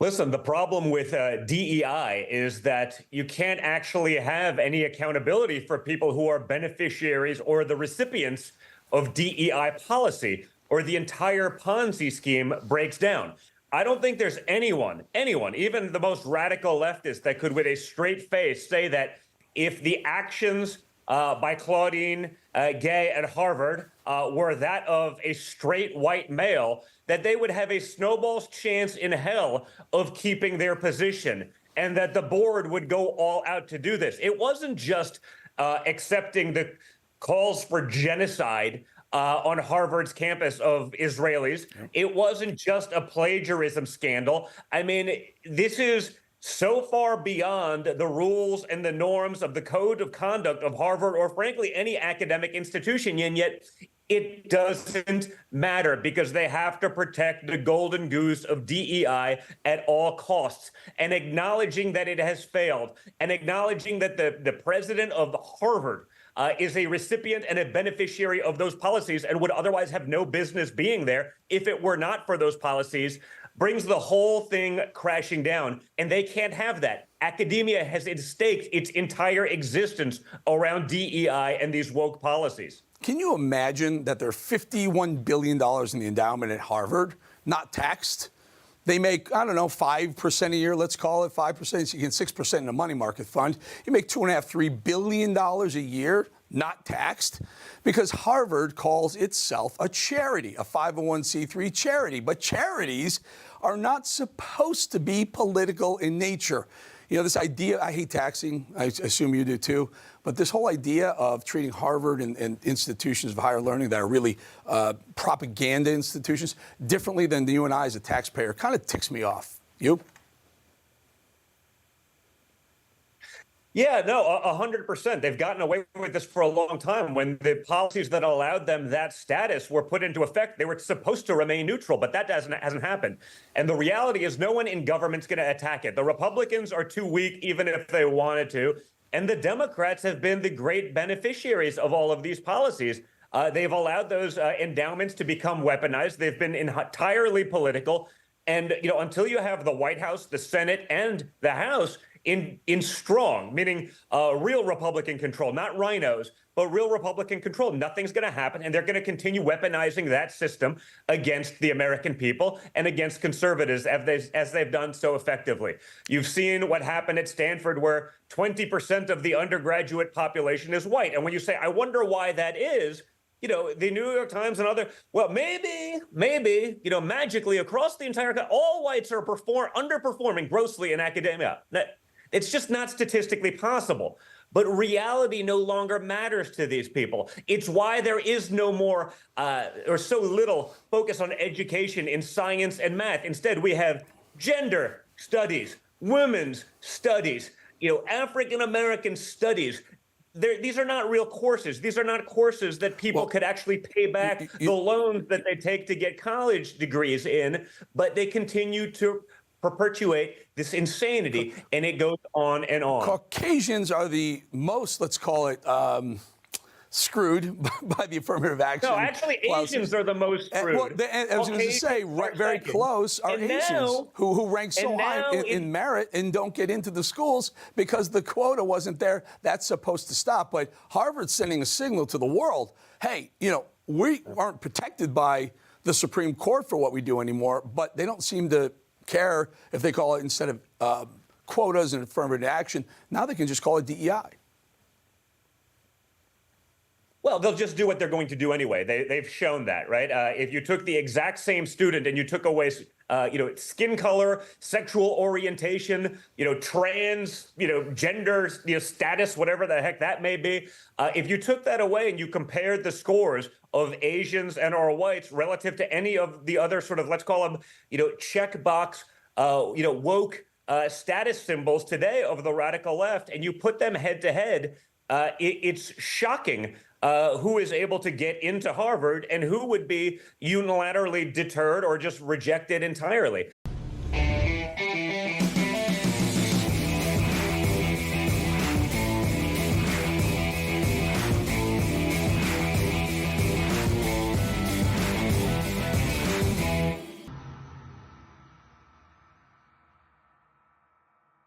Listen, the problem with DEI is that you can't actually have any accountability for people who are beneficiaries or the recipients of DEI policy, or the entire Ponzi scheme breaks down. I don't think there's anyone, even the most radical leftist, that could with a straight face say that if the actions by Claudine Gay at Harvard were that of a straight white male, that they would have a snowball's chance in hell of keeping their position, and that the board would go all out to do this. It wasn't just accepting the calls for genocide on Harvard's campus of Israelis. It wasn't just a plagiarism scandal. I mean, this is so far beyond the rules and the norms of the code of conduct of Harvard, or frankly any academic institution, and yet it doesn't matter because they have to protect the golden goose of DEI at all costs. And acknowledging that it has failed, and acknowledging that the president of Harvard is a recipient and a beneficiary of those policies and would otherwise have no business being there if it were not for those policies, brings the whole thing crashing down. And they can't have that. Academia has staked its entire existence around DEI and these woke policies. Can you imagine that there are $51 billion in the endowment at Harvard, not taxed? They make, I don't know, 5% a year, let's call it 5%. So you get 6% in a money market fund. You make $2.5–3 billion a year, not taxed, because Harvard calls itself a charity, a 501c3 charity. But charities are not supposed to be political in nature. You know, this idea, I hate taxing, I assume you do too, but this whole idea of treating Harvard and institutions of higher learning that are really propaganda institutions differently than you and I as a taxpayer kind of ticks me off. You? Yeah, no, 100%. They've gotten away with this for a long time. When the policies that allowed them that status were put into effect, they were supposed to remain neutral, but that hasn't happened. And the reality is no one in government's going to attack it. The Republicans are too weak, even if they wanted to. And the Democrats have been the great beneficiaries of all of these policies. They've allowed those endowments to become weaponized. They've been entirely political. And, you know, until you have the White House, the Senate, and the House in strong, meaning real Republican control, not rhinos, but real Republican control, nothing's going to happen. And they're going to continue weaponizing that system against the American people and against conservatives as they've done so effectively. You've seen what happened at Stanford, where 20% of the undergraduate population is white. And when you say, I wonder why that is, you know, the New York Times and other, well, maybe, you know, magically across the entire country, all whites are underperforming grossly in academia. It's just not statistically possible. But reality no longer matters to these people. It's why there is no more or so little focus on education in science and math. Instead, we have gender studies, women's studies, you know, African-American studies. These are not real courses. These are not courses that people could actually pay back the loans that they take to get college degrees in, but they continue to perpetuate this insanity, and it goes on and on. Caucasians are the most, let's call it, screwed by the affirmative action. No, actually, Asians are the most screwed. I was going to say, very close are Asians who rank so high in merit and don't get into the schools because the quota wasn't there. That's supposed to stop. But Harvard's sending a signal to the world, hey, you know, we aren't protected by the Supreme Court for what we do anymore, but they don't seem to care if they call it, instead of quotas and affirmative action, now they can just call it DEI. Well, they'll just do what they're going to do anyway. They've shown that, right? If you took the exact same student and you took away, you know, skin color, sexual orientation, you know, trans, you know, gender, you know, status, whatever the heck that may be, if you took that away and you compared the scores of Asians and or whites relative to any of the other sort of, let's call them, you know, checkbox, you know, woke status symbols today of the radical left, and you put them head to head, it's shocking who is able to get into Harvard and who would be unilaterally deterred or just rejected entirely.